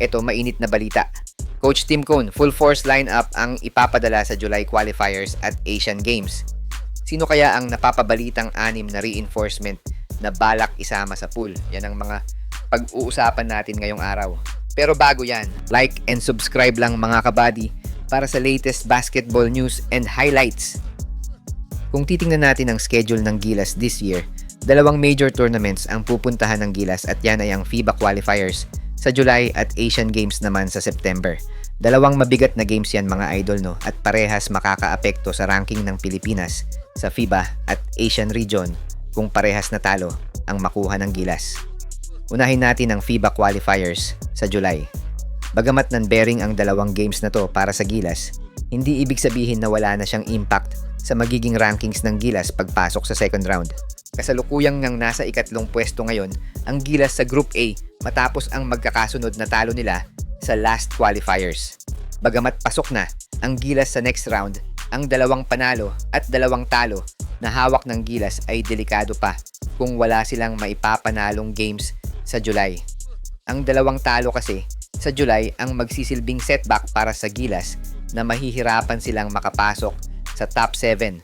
Eto, mainit na balita. Coach Tim Cone, full force lineup ang ipapadala sa July qualifiers at Asian Games. Sino kaya ang napapabalitang anim na reinforcement na balak isama sa pool? Yan ang mga pag-uusapan natin ngayong araw. Pero bago yan, like and subscribe lang mga kabady para sa latest basketball news and highlights. Kung titingnan natin ang schedule ng Gilas this year, dalawang major tournaments ang pupuntahan ng Gilas at yan ay ang FIBA qualifiers sa July at Asian Games naman sa September. Dalawang mabigat na games yan mga idol no, at parehas makakaapekto sa ranking ng Pilipinas sa FIBA at Asian region kung parehas na talo ang makuha ng Gilas. Unahin natin ang FIBA qualifiers sa July. Bagamat non-bearing ang dalawang games na to para sa Gilas, hindi ibig sabihin na wala na siyang impact sa magiging rankings ng Gilas pagpasok sa second round. Kasalukuyang ngang nasa ikatlong pwesto ngayon ang Gilas sa Group A matapos ang magkakasunod na talo nila sa last qualifiers. Bagamat pasok na ang Gilas sa next round, ang dalawang panalo at dalawang talo na hawak ng Gilas ay delikado pa kung wala silang maipapanalong games sa July. Ang dalawang talo kasi sa July ang magsisilbing setback para sa Gilas na mahihirapan silang makapasok sa top 7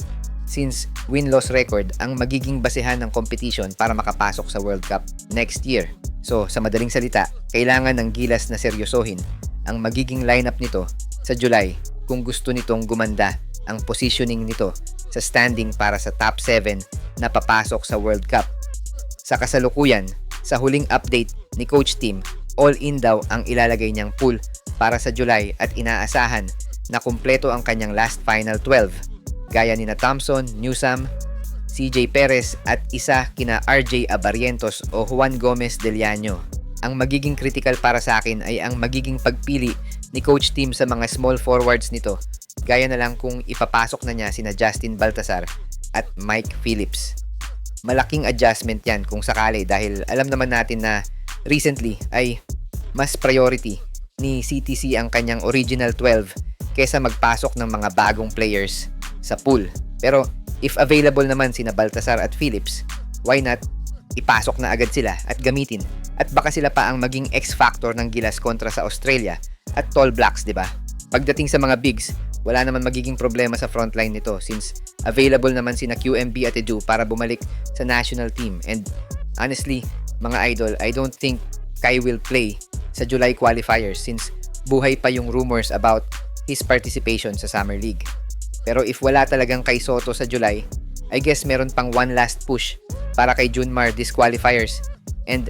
since win-loss record ang magiging basehan ng competition para makapasok sa World Cup next year. So, sa madaling salita, kailangan ng Gilas na seryosohin ang magiging lineup nito sa July kung gusto nitong gumanda ang positioning nito sa standing para sa top 7 na papasok sa World Cup. Sa kasalukuyan, sa huling update ni Coach Tim, all-in daw ang ilalagay niyang pool para sa July at inaasahan na kumpleto ang kanyang last final 12 gaya ni na Thompson, Newsam, CJ Perez at isa kina RJ Abarientos o Juan Gomez Del Llano. Ang magiging critical para sa akin ay ang magiging pagpili ni Coach Tim sa mga small forwards nito gaya na lang kung ipapasok na niya sina Justin Baltazar at Mike Phillips. Malaking adjustment yan kung sakali dahil alam naman natin na recently ay mas priority ni CTC ang kanyang original 12 kesa magpasok ng mga bagong players sa pool. Pero if available naman sina Baltazar at Phillips, why not ipasok na agad sila at gamitin? At baka sila pa ang maging X-factor ng Gilas kontra sa Australia at Tall Blacks, di ba? Pagdating sa mga bigs, wala naman magiging problema sa frontline nito since available naman sina QMB at Edu para bumalik sa national team. And honestly, mga idol, I don't think Kai will play sa July qualifiers since buhay pa yung rumors about his participation sa Summer League. Pero if wala talagang Kai Sotto sa July, I guess meron pang one last push para kay Junmar disqualifiers. And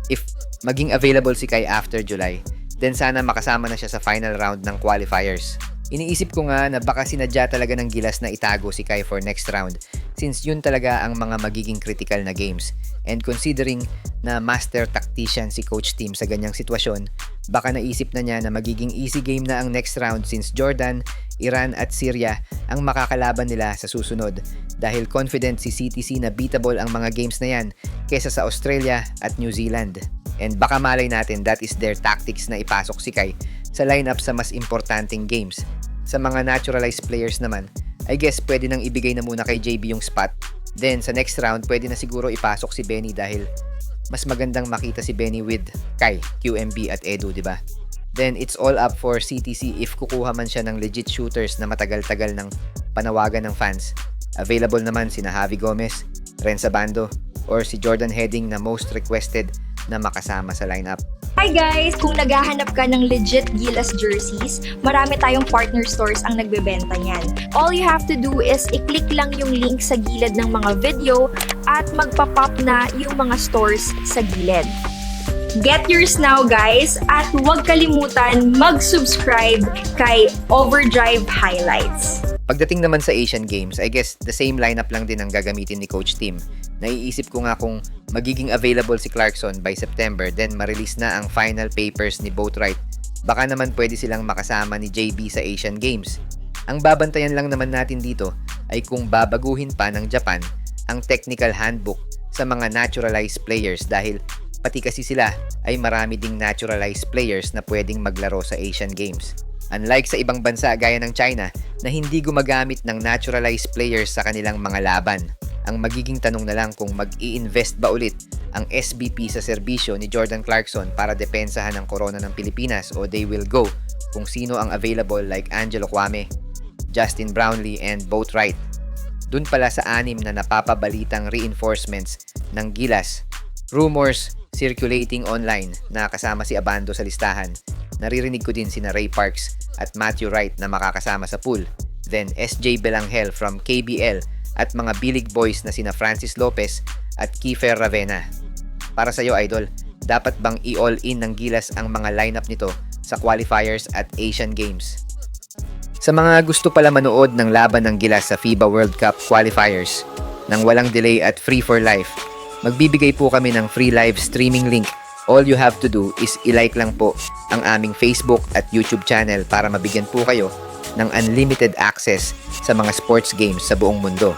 if maging available si Kai after July, then sana makasama na siya sa final round ng qualifiers. Iniisip ko nga na baka sinadya talaga ng Gilas na itago si Kai for next round since yun talaga ang mga magiging critical na games. And considering na master tactician si Coach Tim sa ganyang sitwasyon, baka naisip na niya na magiging easy game na ang next round since Jordan, Iran at Syria ang makakalaban nila sa susunod dahil confident si CTC na beatable ang mga games na yan kesa sa Australia at New Zealand. And baka malay natin that is their tactics na ipasok si Kai sa lineup sa mas importanteng games. Sa mga naturalized players naman, I guess pwede nang ibigay na muna kay JB yung spot. Then sa next round, pwede na siguro ipasok si Benny dahil mas magandang makita si Benny with Kai, QMB at Edu, di ba? Then it's all up for CTC if kukuha man siya ng legit shooters na matagal-tagal ng panawagan ng fans. Available naman sina Javi Gomez, Renza Bando, or si Jordan Heading na most requested na makasama sa lineup. Hi guys! Kung naghahanap ka ng legit Gilas jerseys, marami tayong partner stores ang nagbebenta niyan. All you have to do is i-click lang yung link sa gilid ng mga video at magpa-pop na yung mga stores sa gilid. Get yours now guys at huwag kalimutan mag-subscribe kay Overdrive Highlights. Pagdating naman sa Asian Games, I guess the same lineup lang din ang gagamitin ni Coach Tim. Naiisip ko nga kung magiging available si Clarkson by September then ma-release na ang final papers ni Boatwright. Baka naman pwede silang makasama ni JB sa Asian Games. Ang babantayan lang naman natin dito ay kung babaguhin pa ng Japan ang technical handbook sa mga naturalized players dahil pati kasi sila ay marami ding naturalized players na pwedeng maglaro sa Asian Games. Unlike sa ibang bansa gaya ng China na hindi gumagamit ng naturalized players sa kanilang mga laban. Ang magiging tanong na lang kung mag-i-invest ba ulit ang SBP sa serbisyo ni Jordan Clarkson para depensahan ang korona ng Pilipinas o they will go kung sino ang available like Angelo Kwame, Justin Brownlee and Boatwright. Dun pala sa 6 na napapabalitang reinforcements ng Gilas, rumors circulating online na kasama si Abando sa listahan. Naririnig ko din sina Ray Parks at Matthew Wright na makakasama sa pool. Then SJ Belangel from KBL at mga bilig boys na sina Francis Lopez at Kiefer Ravena. Para sa iyo, Idol, dapat bang i-all in ng Gilas ang mga lineup nito sa qualifiers at Asian Games? Sa mga gusto pala manood ng laban ng Gilas sa FIBA World Cup qualifiers nang walang delay at free for life, magbibigay po kami ng free live streaming link. All you have to do is i-like lang po ang aming Facebook at YouTube channel para mabigyan po kayo ng unlimited access sa mga sports games sa buong mundo.